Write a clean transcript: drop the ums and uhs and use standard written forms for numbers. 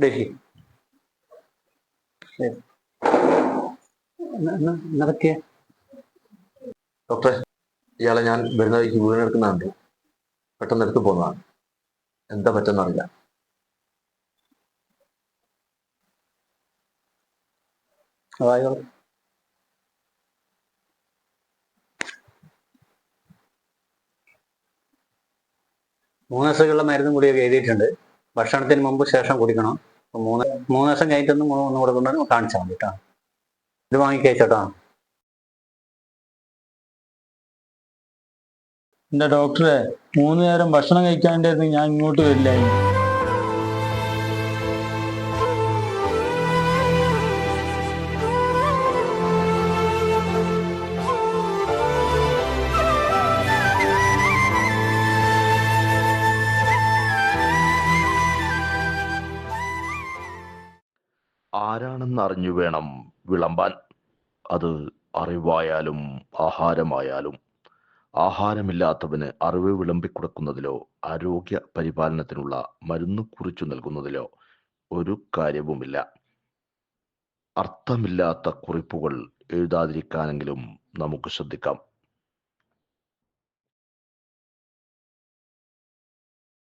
ശരി ശരി. എന്നതൊക്കെ ഡോക്ടറെ, ഇയാളെ ഞാൻ വരുന്ന വഴിക്ക് വീണെടുക്കുന്നുണ്ട്. പെട്ടെന്ന് എടുത്തു പോകുന്നതാണ്. എന്താ പറ്റുന്നറിയില്ല. അതായത് 3 ദിവസത്തേക്കുള്ള മരുന്നും കൂടിയൊക്കെ എഴുതിയിട്ടുണ്ട്. ഭക്ഷണത്തിന് മുമ്പ് ശേഷം കുടിക്കണം. 3 ദിവസം കഴിഞ്ഞിട്ടൊന്ന് ഒന്നും കൂടെ കൊണ്ട് കാണിച്ചാൽ മതി കേട്ടോ. ഇത് വാങ്ങിക്കയച്ചോട്ടോ. എന്റെ ഡോക്ടറെ, 3 നേരം ഭക്ഷണം കഴിക്കാണ്ടായിരുന്നു ഞാൻ ഇങ്ങോട്ട് വരില്ലായിരുന്നു. ആരാണെന്നറിഞ്ഞു വേണം വിളമ്പാൻ. അത് അറിവായാലും ആഹാരമായാലും. ആഹാരമില്ലാത്തവന് അറിവ് വിളമ്പിക്കൊടുക്കുന്നതിലോ ആരോഗ്യ പരിപാലനത്തിനുള്ള മരുന്ന് കുറിച്ചു നൽകുന്നതിലോ ഒരു കാര്യവുമില്ല. അർത്ഥമില്ലാത്ത കുറിപ്പുകൾ എഴുതാതിരിക്കാനെങ്കിലും നമുക്ക് ശ്രദ്ധിക്കാം.